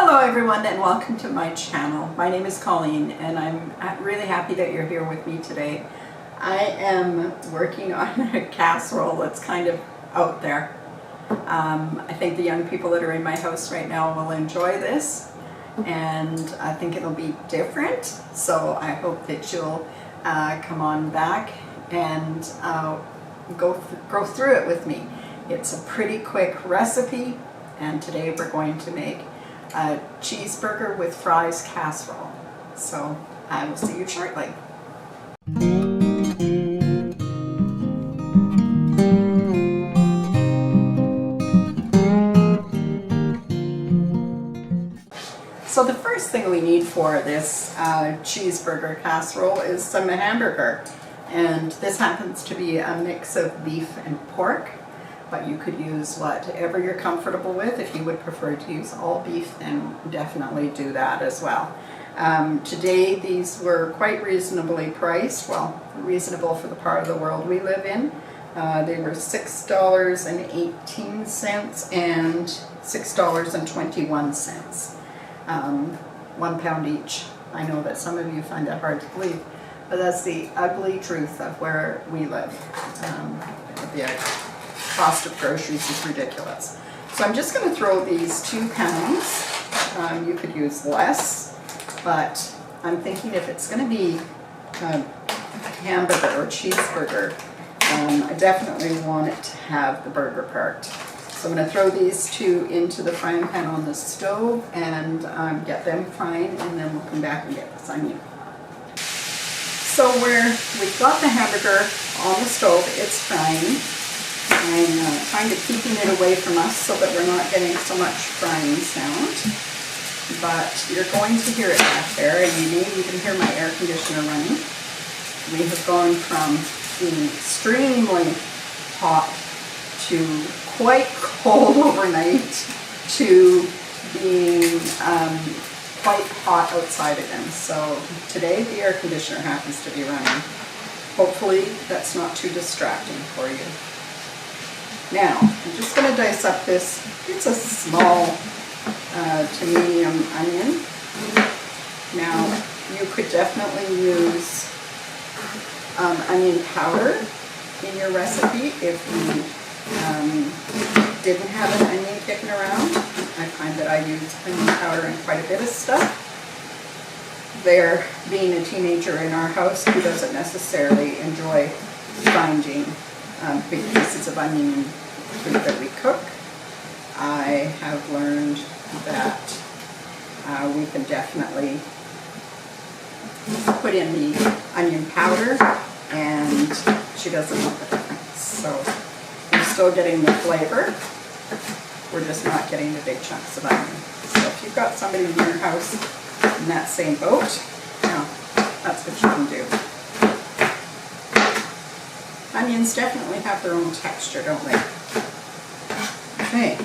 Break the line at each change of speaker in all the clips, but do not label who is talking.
Hello everyone and welcome to my channel. My name is Colleen and I'm really happy that you're here with me today. I am working on a casserole that's kind of out there. I think the young people that are in my house right now will enjoy this, and I think it'll be different, so I hope that you'll come on back and go through it with me. It's a pretty quick recipe, and today we're going to make a cheeseburger with fries casserole. So I will see you shortly. So the first thing we need for this cheeseburger casserole is some hamburger. And this happens to be a mix of beef and pork, but you could use whatever you're comfortable with. If you would prefer to use all beef, then definitely do that as well. Today these were quite reasonably priced, well, reasonable for the part of the world we live in. They were $6.18 and $6.21. £1 each. I know that some of you find that hard to believe, but that's the ugly truth of where we live. The cost of groceries is ridiculous. So I'm just going to throw these 2 pounds. You could use less, but I'm thinking if it's going to be a hamburger or cheeseburger, I definitely want it to have the burger part. So I'm going to throw these 2 into the frying pan on the stove and get them frying, and then we'll come back and get this onion. So we've got the hamburger on the stove, it's frying. I'm kind of keeping it away from us so that we're not getting so much frying sound. But you're going to hear it back there, and you may even hear my air conditioner running. We have gone from being extremely hot to quite cold overnight to being quite hot outside again. So today the air conditioner happens to be running. Hopefully that's not too distracting for you. Now, I'm just going to dice up this, it's a small to medium onion. Now, you could definitely use onion powder in your recipe if you didn't have an onion kicking around. I find that I use onion powder in quite a bit of stuff. There, being a teenager in our house who doesn't necessarily enjoy finding big pieces of onion in food that we cook, I have learned that we can definitely put in the onion powder, and she doesn't know the difference. So we're still getting the flavor, we're just not getting the big chunks of onion. So if you've got somebody in your house in that same boat, that's what you can do. Onions definitely have their own texture, don't they? Okay,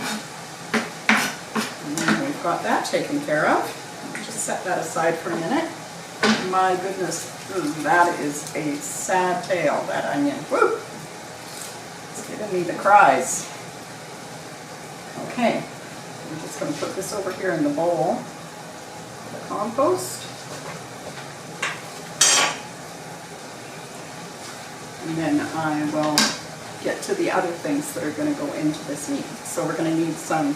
and then we've got that taken care of. I'll just set that aside for a minute. My goodness, that is a sad tale, that onion. Woo! It's giving me the cries. Okay, I'm just going to put this over here in the bowl, the compost. And then I will get to the other things that are going to go into this meat. So we're going to need some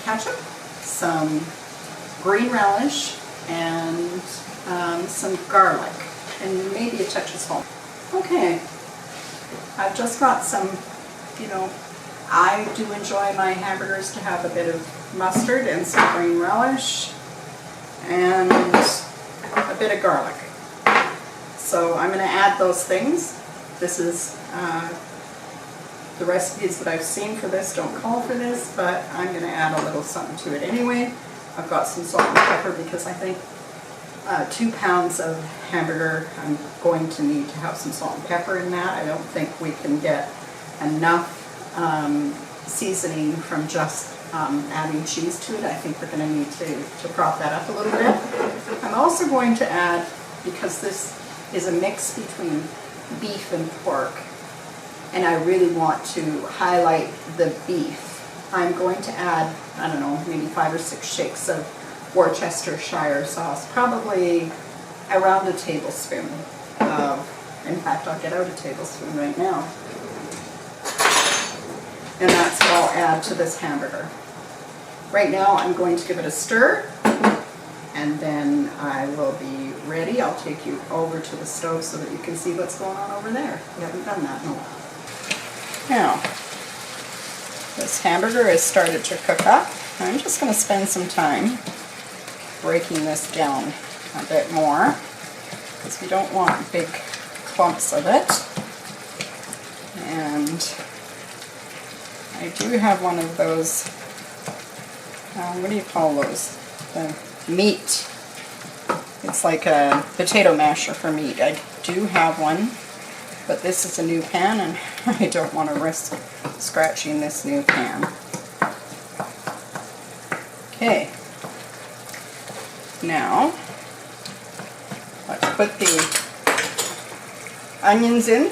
ketchup, some green relish, and some garlic, and maybe a touch of salt. Okay, I've just got some, I do enjoy my hamburgers to have a bit of mustard and some green relish and a bit of garlic. So I'm going to add those things. This is, the recipes that I've seen for this don't call for this, but I'm going to add a little something to it anyway. I've got some salt and pepper because I think 2 pounds of hamburger, I'm going to need to have some salt and pepper in that. I don't think we can get enough seasoning from just adding cheese to it. I think we're going to need to prop that up a little bit. I'm also going to add, because this is a mix between beef and pork, and I really want to highlight the beef I'm going to add, I don't know, maybe 5 or 6 shakes of Worcestershire sauce, probably around a tablespoon. In fact, I'll get out a tablespoon right now. And that's what I'll add to this hamburger. Right now I'm going to give it a stir, and then I will be ready. I'll take you over to the stove so that you can see what's going on over there. We haven't done that in a while. Now, this hamburger has started to cook up. I'm just going to spend some time breaking this down a bit more because we don't want big clumps of it. And I do have one of those, what do you call those? The meat. It's like a potato masher for meat. I do have one, but this is a new pan and I don't want to risk scratching this new pan. Okay. Now, let's put the onions in.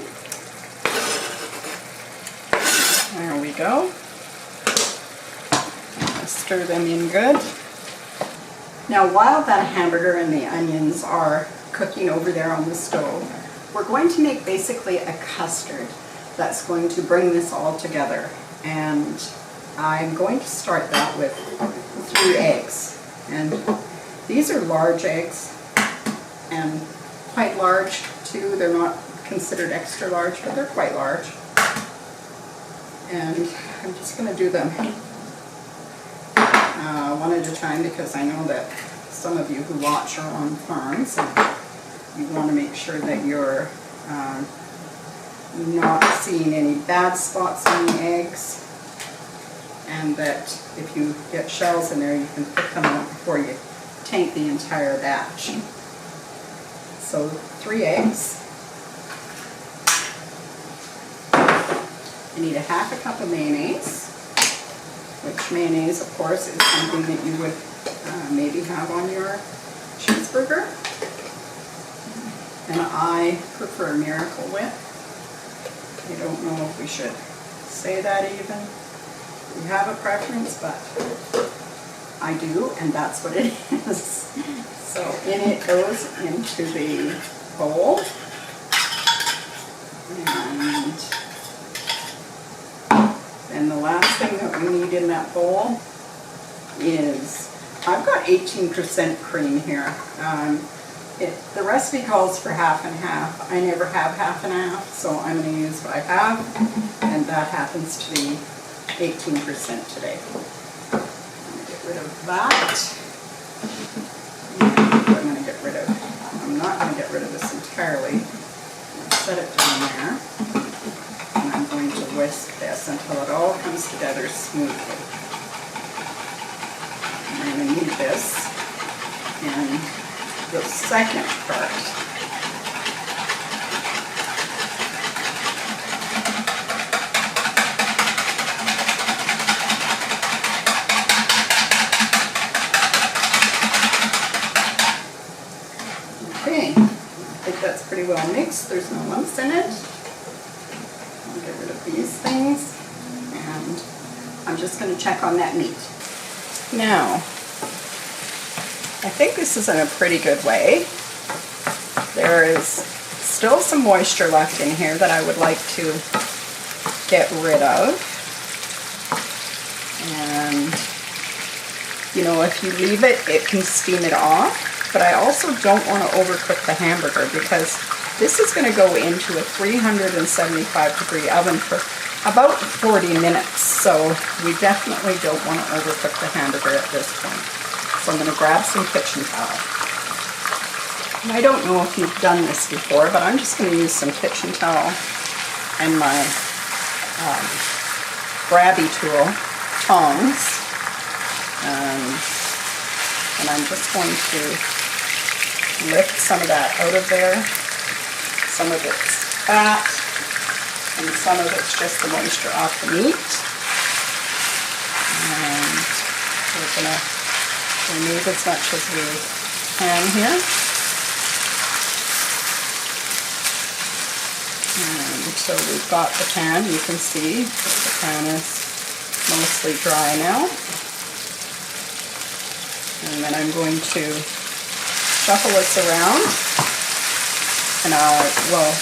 There we go. Stir them in good. Now, while that hamburger and the onions are cooking over there on the stove, we're going to make basically a custard that's going to bring this all together. And I'm going to start that with 3 eggs. And these are large eggs, and quite large too. They're not considered extra large, but they're quite large. And I'm just going to do them one at a time because I know that some of you who watch are on farms and you want to make sure that you're not seeing any bad spots on the eggs, and that if you get shells in there you can pick them out before you tank the entire batch. So 3 eggs. You need a half a cup of mayonnaise, which mayonnaise, of course, is something that you would maybe have on your cheeseburger. And I prefer Miracle Whip. I don't know if we should say that even. We have a preference, but I do, and that's what it is. So in it goes into the bowl. And the last thing that we need in that bowl is, I've got 18% cream here. The recipe calls for half and half. I never have half and half, so I'm going to use what I have, and that happens to be 18% today. I'm going to get rid of that. I'm going to get rid of, I'm not going to get rid of this entirely. I'll set it down there. And I'm going to whisk this until it all comes together smoothly. I'm going to need this in the second part. Okay, I think that's pretty well mixed. There's no lumps in it. I'll get rid of these things, and I'm just going to check on that meat. Now, I think this is in a pretty good way. There is still some moisture left in here that I would like to get rid of. And, you know, if you leave it, it can steam it off. But I also don't want to overcook the hamburger because this is going to go into a 375-degree oven for about 40 minutes. So we definitely don't want to overcook the hamburger at this point. So I'm going to grab some kitchen towel. And I don't know if you've done this before, but I'm just going to use some kitchen towel and my grabby tool, tongs. And I'm just going to lift some of that out of there. Some of it's fat, and some of it's just the moisture off the meat. And we're going to remove as much as we can here. And so we've got the pan, you can see the pan is mostly dry now. And then I'm going to shuffle this around, and I will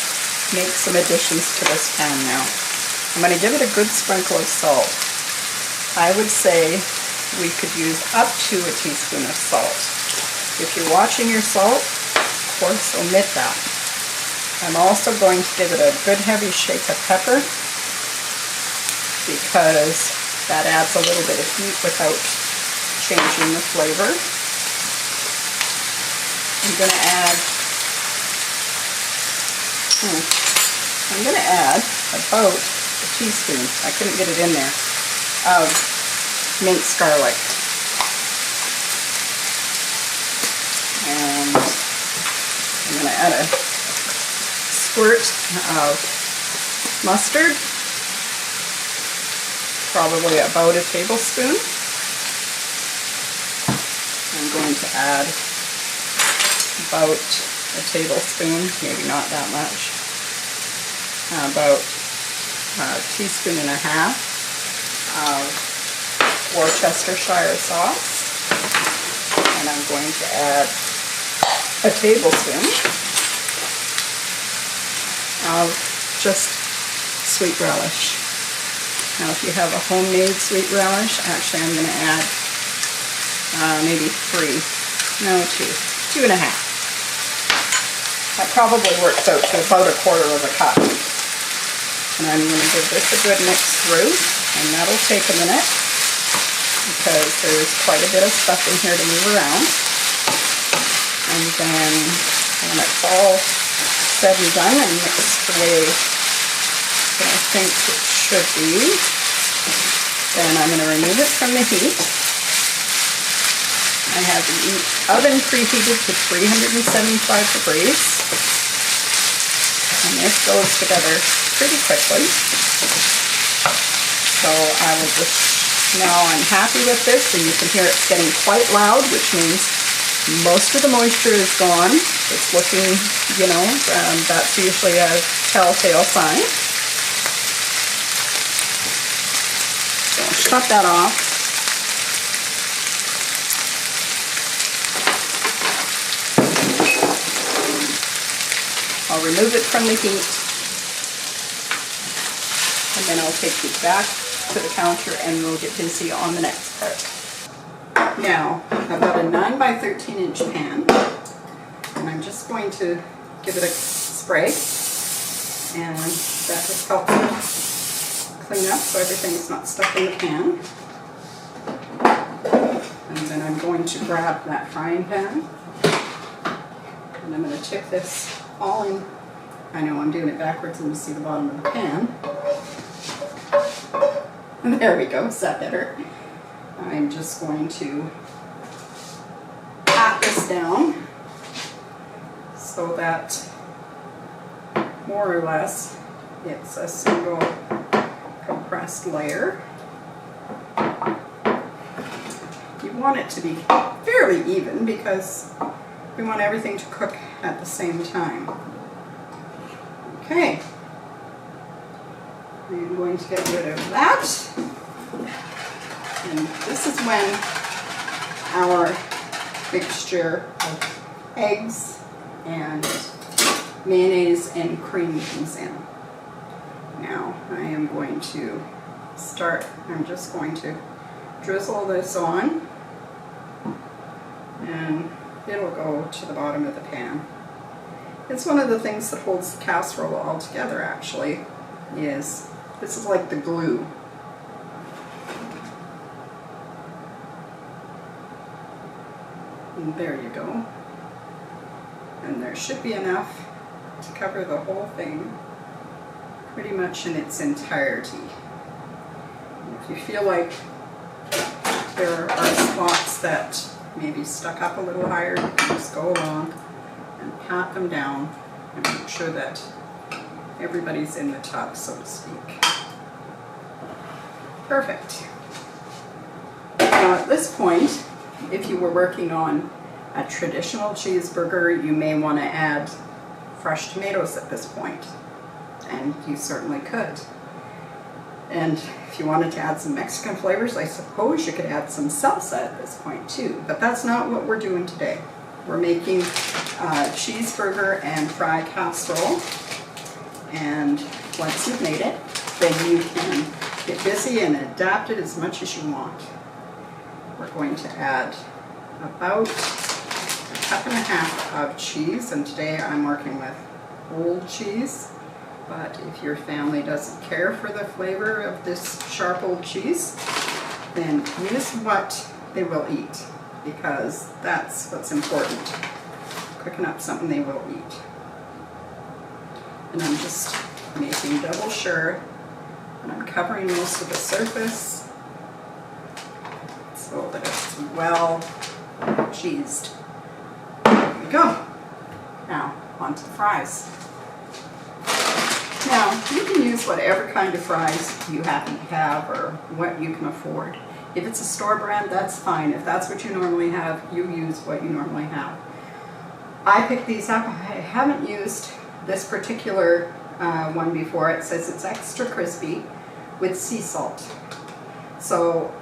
make some additions to this pan now. I'm going to give it a good sprinkle of salt. I would say we could use up to a teaspoon of salt. If you're watching your salt, of course, omit that. I'm also going to give it a good heavy shake of pepper, because that adds a little bit of heat without changing the flavor. I'm going to add about a teaspoon, I couldn't get it in there, of minced garlic. And I'm going to add a squirt of mustard, probably about a tablespoon. I'm going to add about a tablespoon, maybe not that much, about a teaspoon and a half of Worcestershire sauce, and I'm going to add a tablespoon of just sweet relish. Now if you have a homemade sweet relish, actually I'm going to add maybe two and a half. That probably works out to about a quarter of a cup. And I'm going to give this a good mix through, and that'll take a minute because there's quite a bit of stuff in here to move around. And then when it's all said and done and mixed the way that I think it should be, then I'm going to remove it from the heat. I have the oven preheated to 375 degrees, and this goes together pretty quickly. So I will just, now I'm happy with this, and you can hear it's getting quite loud, which means most of the moisture is gone. It's looking, you know, that's usually a telltale sign. So I'll shut that off. I'll remove it from the heat, and then I'll take you back to the counter and we'll get busy on the next part. Now, I've got a 9 by 13 inch pan, and I'm just going to give it a spray, and that just helps clean up so everything's not stuck in the pan. And then I'm going to grab that frying pan, and I'm going to tip this all in. I know I'm doing it backwards and you see the bottom of the pan. There we go, is that better? I'm just going to pat this down so that more or less it's a single compressed layer. You want it to be fairly even because we want everything to cook at the same time. Okay, I'm going to get rid of that, and this is when our mixture of eggs and mayonnaise and cream comes in. Now I am going to start, I'm just going to drizzle this on, and it'll go to the bottom of the pan. It's one of the things that holds the casserole all together, actually, is this is like the glue. And there you go. And there should be enough to cover the whole thing pretty much in its entirety. If you feel like there are spots that maybe stuck up a little higher, you can just go along and pat them down and make sure that everybody's in the tub, so to speak. Perfect. Now at this point, if you were working on a traditional cheeseburger, you may want to add fresh tomatoes at this point, and you certainly could. And if you wanted to add some Mexican flavors, I suppose you could add some salsa at this point too, but that's not what we're doing today. We're making cheeseburger and fry casserole, and once you've made it, then you can get busy and adapt it as much as you want. We're going to add about 1.5 cups of cheese, and today I'm working with old cheese. But if your family doesn't care for the flavor of this sharp old cheese, then use what they will eat, because that's what's important. Cooking up something they will eat. And I'm just making double sure, and I'm covering most of the surface so that it's well cheesed. There we go. Now, onto the fries. Now, you can use whatever kind of fries you happen to have or what you can afford. If it's a store brand, that's fine. If that's what you normally have, you use what you normally have. I picked these up. I haven't used this particular one before. It says it's extra crispy with sea salt. So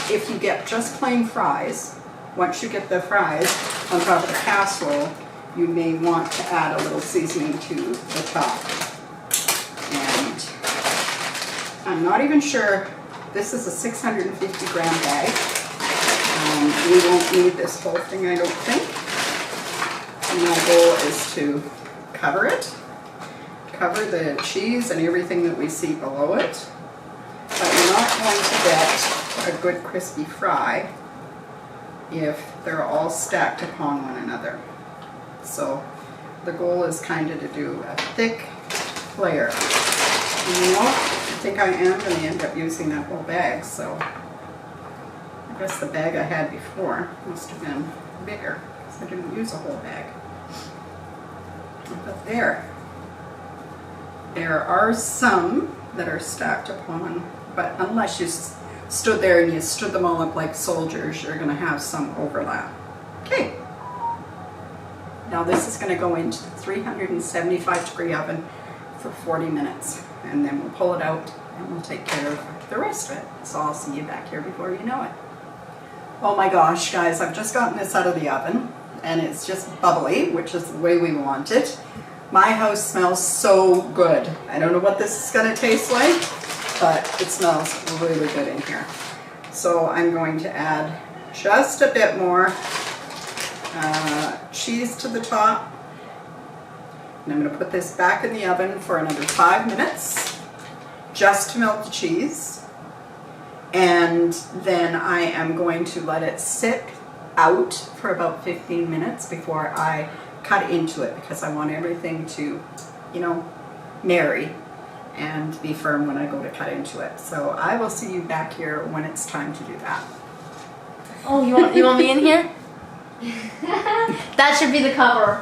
if you get just plain fries, once you get the fries on top of the casserole, you may want to add a little seasoning to the top. And I'm not even sure, this is a 650 gram bag. We won't need this whole thing, I don't think. And my goal is to cover it, cover the cheese and everything that we see below it. But you're not going to get a good crispy fry if they're all stacked upon one another. So the goal is kind of to do a thick layer. And you know, I think I am going to end up using that whole bag, so I guess the bag I had before must have been bigger, because I didn't use a whole bag. But there are some that are stacked upon, but unless you stood there and you stood them all up like soldiers, you're going to have some overlap. Okay. Now this is going to go into the 375 degree oven for 40 minutes, and then we'll pull it out and we'll take care of the rest of it. So I'll see you back here before you know it. Oh my gosh, guys, I've just gotten this out of the oven and it's just bubbly, which is the way we want it. My house smells so good. I don't know what this is going to taste like, but it smells really good in here. So I'm going to add just a bit more cheese to the top, and I'm going to put this back in the oven for another 5 minutes just to melt the cheese, and then I am going to let it sit out for about 15 minutes before I cut into it, because I want everything to, you know, marry and be firm when I go to cut into it. So I will see you back here when it's time to do that.
Oh, you want me in here? That should be the cover.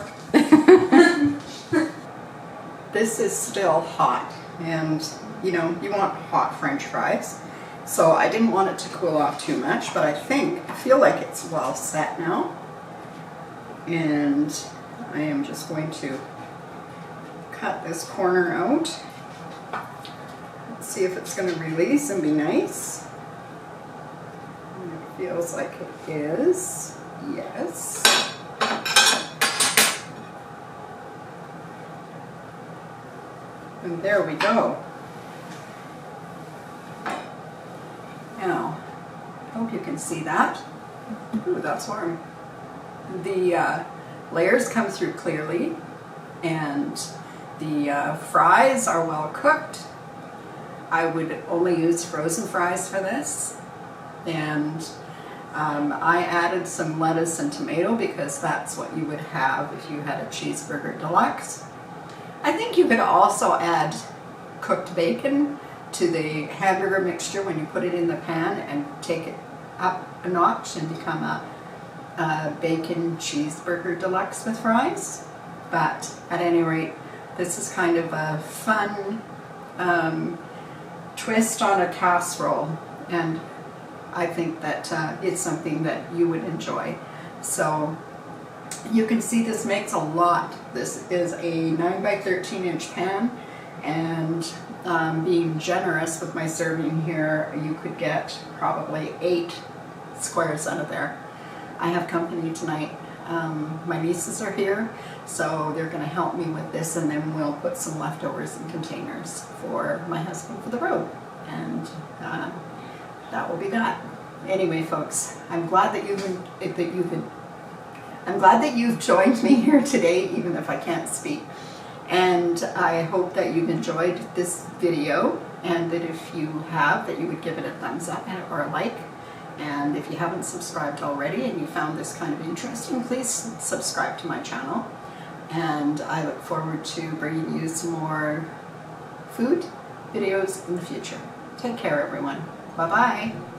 This is still hot, and you know, you want hot French fries. So I didn't want it to cool off too much, but I feel like it's well set now. And I am just going to cut this corner out. Let's see if it's going to release and be nice. And it feels like it is. Yes. And there we go. Now, I hope you can see that. Ooh, that's warm. The layers come through clearly, and the fries are well cooked. I would only use frozen fries for this, and I added some lettuce and tomato because that's what you would have if you had a cheeseburger deluxe. I think you could also add cooked bacon to the hamburger mixture when you put it in the pan and take it up a notch and become a bacon cheeseburger deluxe with fries. But at any rate, this is kind of a fun twist on a casserole, and I think that it's something that you would enjoy. So you can see this makes a lot. This is a 9 by 13 inch pan, And being generous with my serving here, you could get probably 8 squares out of there. I have company tonight. My nieces are here, so they're going to help me with this, and then we'll put some leftovers in containers for my husband for the road, and that will be that. Anyway, folks, I'm glad that you've joined me here today, even if I can't speak. And I hope that you've enjoyed this video, and that if you have, that you would give it a thumbs up or a like. And if you haven't subscribed already and you found this kind of interesting, please subscribe to my channel. And I look forward to bringing you some more food videos in the future. Take care, everyone. Bye-bye.